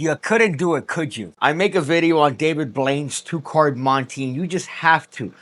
You couldn't do it, could you? I make a video on David Blaine's 2-card Monte, and you just have to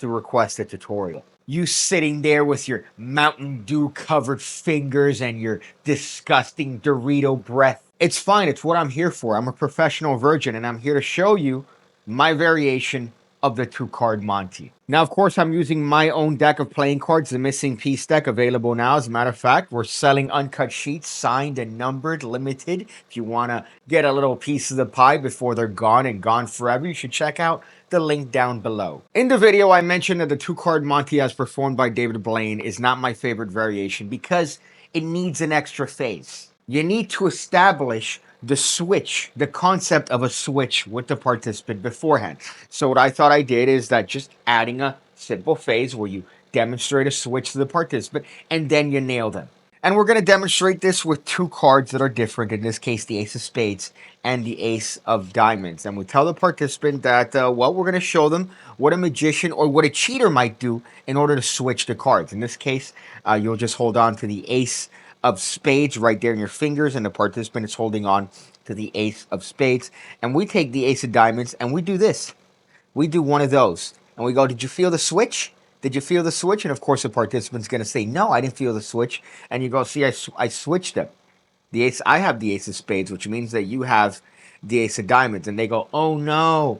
request a tutorial. You sitting there with your Mountain Dew covered fingers and your disgusting Dorito breath. It's fine, it's what I'm here for. I'm a professional virgin, and I'm here to show you my variation of the 2-card Monte. Now, of course, I'm using my own deck of playing cards, the Missing Piece deck, available now. As a matter of fact, we're selling uncut sheets, signed and numbered, limited. If you want to get a little piece of the pie before they're gone and gone forever, you should check out the link down below. In the video, I mentioned that the 2-card Monte as performed by David Blaine is not my favorite variation because it needs an extra phase. You need to establish the switch, the concept of a switch with the participant beforehand. So what I thought I did is that just adding a simple phase where you demonstrate a switch to the participant and then you nail them. And we're going to demonstrate this with 2 cards that are different, in this case the Ace of Spades and the Ace of Diamonds. And we tell the participant that, well, we're going to show them what a magician or what a cheater might do in order to switch the cards. In this case, you'll just hold on to the Ace of Spades right there in your fingers, and the participant is holding on to the Ace of Spades. And we take the Ace of Diamonds and we do this. We do one of those. And we go, did you feel the switch? Did you feel the switch? And of course, the participant's going to say, no, I didn't feel the switch. And you go, see, I switched them. I have the Ace of Spades, which means that you have the Ace of Diamonds. And they go, oh no,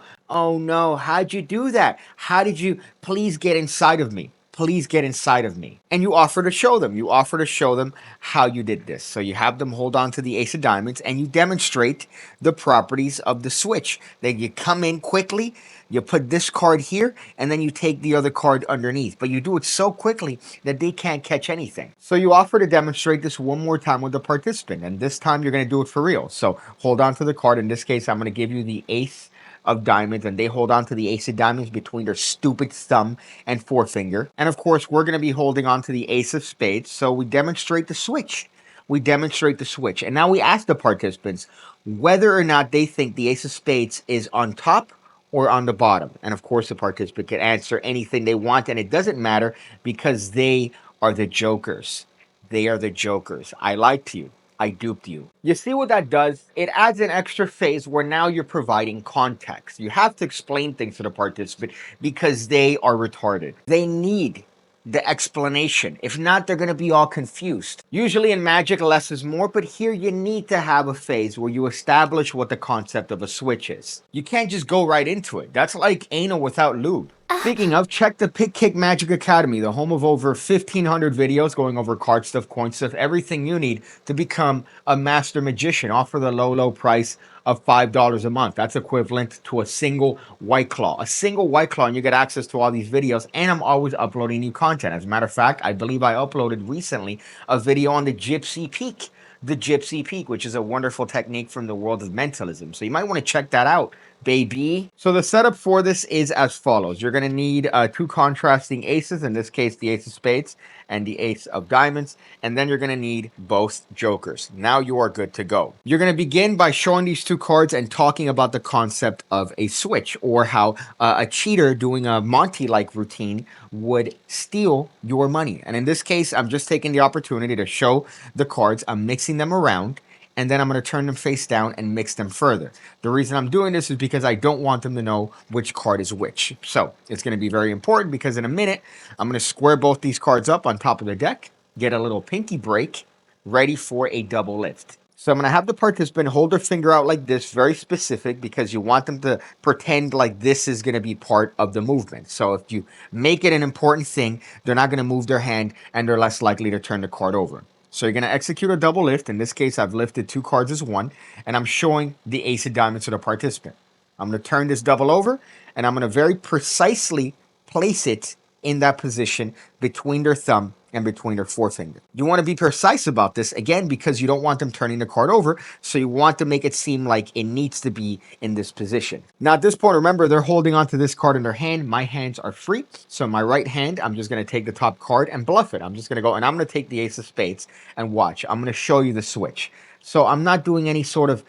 how'd you do that? How did you, please get inside of me. Please get inside of me. And you offer to show them. You offer to show them how you did this. So you have them hold on to the Ace of Diamonds and you demonstrate the properties of the switch. Then you come in quickly, you put this card here, and then you take the other card underneath. But you do it so quickly that they can't catch anything. So you offer to demonstrate this one more time with the participant. And this time you're going to do it for real. So hold on to the card. In this case, I'm going to give you the Ace of Diamonds, and they hold on to the Ace of Diamonds between their stupid thumb and forefinger. And of course, we're going to be holding on to the Ace of Spades, so we demonstrate the switch. We demonstrate the switch. And now we ask the participants whether or not they think the Ace of Spades is on top or on the bottom. And of course, the participant can answer anything they want, and it doesn't matter because they are the jokers. They are the jokers. I lied to you. I duped you. You see what that does? It adds an extra phase where now you're providing context. You have to explain things to the participant because they are retarded. They need the explanation. If not, they're going to be all confused. Usually in Magic, less is more, but here you need to have a phase where you establish what the concept of a switch is. You can't just go right into it. That's like anal without lube. Speaking of, check the PigCake Magic Academy, the home of over 1,500 videos going over card stuff, coin stuff, everything you need to become a master magician, all for the low price of $5 a month. That's equivalent to a single White Claw. A single White Claw, and you get access to all these videos, and I'm always uploading new content. As a matter of fact, I believe I uploaded recently a video on the Gypsy Peak. The Gypsy Peak, which is a wonderful technique from the world of mentalism. So you might want to check that out, baby. So the setup for this is as follows. You're going to need 2 contrasting aces, in this case the Ace of Spades and the Ace of Diamonds, and then you're going to need both jokers. Now you are good to go. You're going to begin by showing these 2 cards and talking about the concept of a switch, or how a cheater doing a Monte-like routine would steal your money. And in this case, I'm just taking the opportunity to show the cards. I'm mixing them around, and then I'm going to turn them face down and mix them further. The reason I'm doing this is because I don't want them to know which card is which. So it's going to be very important because in a minute, I'm going to square both these cards up on top of the deck, get a little pinky break, ready for a double lift. So I'm going to have the participant hold their finger out like this, very specific, because you want them to pretend like this is going to be part of the movement. So if you make it an important thing, they're not going to move their hand and they're less likely to turn the card over. So you're going to execute a double lift. In this case, I've lifted 2 cards as one, and I'm showing the Ace of Diamonds to the participant. I'm going to turn this double over, and I'm going to very precisely place it in that position between their thumb and between their forefinger. You want to be precise about this, again, because you don't want them turning the card over, so you want to make it seem like it needs to be in this position. Now, at this point, remember, they're holding onto this card in their hand. My hands are free, so my right hand, I'm just going to take the top card and bluff it. I'm just going to go, and I'm going to take the Ace of Spades, and watch. I'm going to show you the switch. So I'm not doing any sort of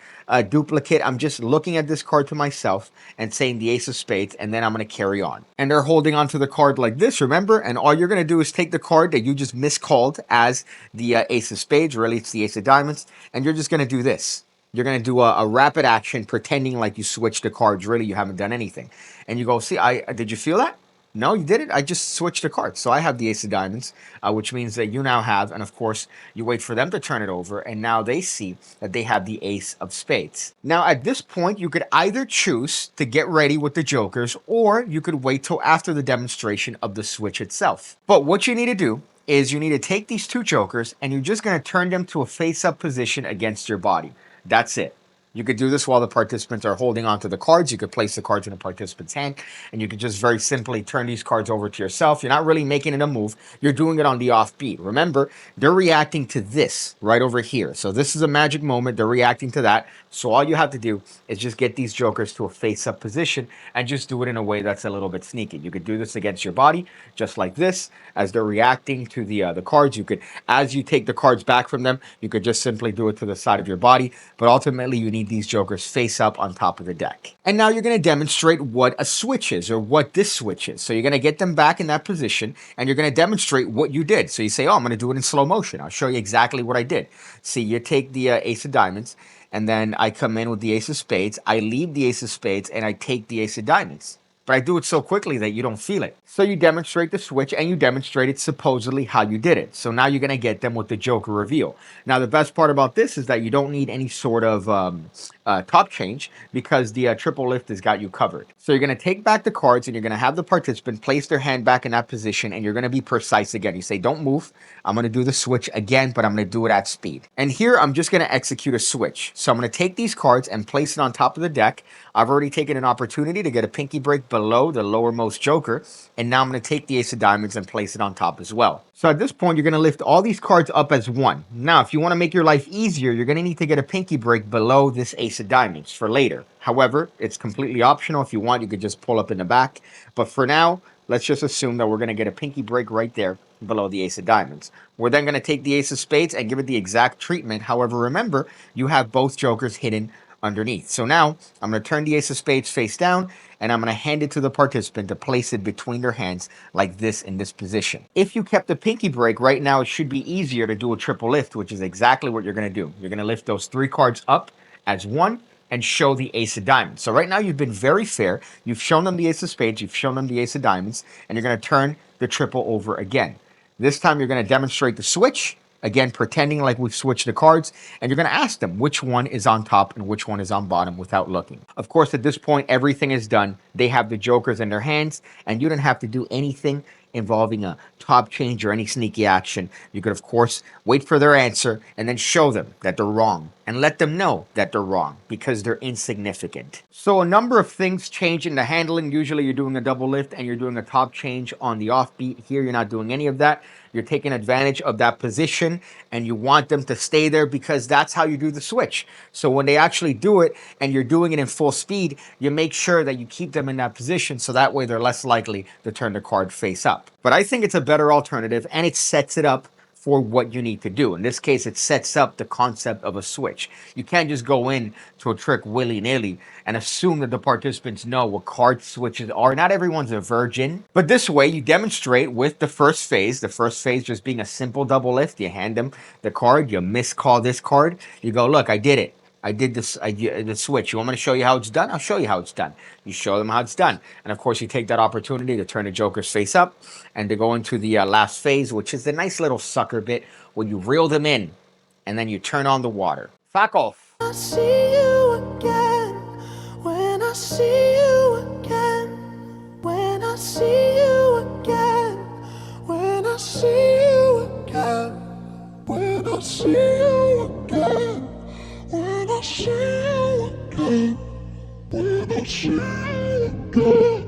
duplicate. I'm just looking at this card to myself and saying the Ace of Spades, and then I'm going to carry on. And they're holding onto the card like this, remember? And all you're going to do is take the card that you just miscalled as the Ace of Spades, really it's the Ace of Diamonds, and you're just going to do this. You're going to do a rapid action pretending like you switched the cards. Really, you haven't done anything. And you go, see, did you feel that? No, you did it. I just switched the cards. So I have the ace of diamonds, which means that you now have, and of course, you wait for them to turn it over, and now they see that they have the ace of spades. Now, at this point, you could either choose to get ready with the jokers, or you could wait till after the demonstration of the switch itself. But what you need to do is you need to take these two jokers, and you're just going to turn them to a face-up position against your body. That's it. You could do this while the participants are holding onto the cards. You could place the cards in a participant's hand, and you could just very simply turn these cards over to yourself. You're not really making it a move. You're doing it on the offbeat. Remember, they're reacting to this right over here. So this is a magic moment. They're reacting to that. So all you have to do is just get these jokers to a face-up position and just do it in a way that's a little bit sneaky. You could do this against your body, just like this, as they're reacting to the cards. You could, as you take the cards back from them, you could just simply do it to the side of your body. But ultimately, you need these jokers face up on top of the deck. And now you're going to demonstrate what a switch is, or what this switch is. So you're going to get them back in that position, and you're going to demonstrate what you did. So you say, oh, I'm going to do it in slow motion. I'll show you exactly what I did. See, you take the ace of diamonds, and then I come in with the ace of spades. I leave the ace of spades, and I take the ace of diamonds. But I do it so quickly that you don't feel it. So you demonstrate the switch, and you demonstrate it supposedly how you did it. So now you're going to get them with the joker reveal. Now, the best part about this is that you don't need any sort of top change, because the triple lift has got you covered. So you're going to take back the cards, and you're going to have the participant place their hand back in that position, and you're going to be precise again. You say, don't move. I'm going to do the switch again, but I'm going to do it at speed. And here, I'm just going to execute a switch. So I'm going to take these cards and place it on top of the deck. I've already taken an opportunity to get a pinky break below the lowermost joker, and now I'm going to take the ace of diamonds and place it on top as well. So at this point, you're going to lift all these cards up as one. Now, if you want to make your life easier, you're going to need to get a pinky break below this ace of diamonds for later. However, it's completely optional. If you want, you could just pull up in the back. But for now, let's just assume that we're going to get a pinky break right there below the ace of diamonds. We're then going to take the ace of spades and give it the exact treatment. However, remember, you have both jokers hidden underneath. So now I'm going to turn the ace of spades face down, and I'm going to hand it to the participant to place it between their hands like this in this position. If you kept the pinky break right now, it should be easier to do a triple lift, which is exactly what you're going to do. You're going to lift those three cards up as one and show the ace of diamonds. So right now you've been very fair. You've shown them the ace of spades, you've shown them the ace of diamonds, and you're going to turn the triple over again. This time you're going to demonstrate the switch, again, pretending like we've switched the cards, and you're going to ask them which one is on top and which one is on bottom without looking. Of course, at this point, everything is done. They have the jokers in their hands, and you don't have to do anything involving a top change or any sneaky action. You could, of course, wait for their answer and then show them that they're wrong and let them know that they're wrong because they're insignificant. So a number of things change in the handling. Usually you're doing a double lift and you're doing a top change on the offbeat. Here, you're not doing any of that. You're taking advantage of that position, and you want them to stay there because that's how you do the switch. So when they actually do it and you're doing it in full speed, you make sure that you keep them in that position so that way they're less likely to turn the card face up. But I think it's a better alternative, and it sets it up for what you need to do. In this case, it sets up the concept of a switch. You can't just go in to a trick willy-nilly and assume that the participants know what card switches are. Not everyone's a virgin. But this way, you demonstrate with the first phase just being a simple double lift. You hand them the card, you miscall this card, you go, look, I did it. I did this, the switch. You want me to show you how it's done? I'll show you how it's done. You show them how it's done. And of course, you take that opportunity to turn the joker's face up and to go into the last phase, which is the nice little sucker bit where you reel them in and then you turn on the water. Fuck off. I see you again, when I see you again, when I see you again, when I see you again, when I see you again. When I see you again, when I see you again.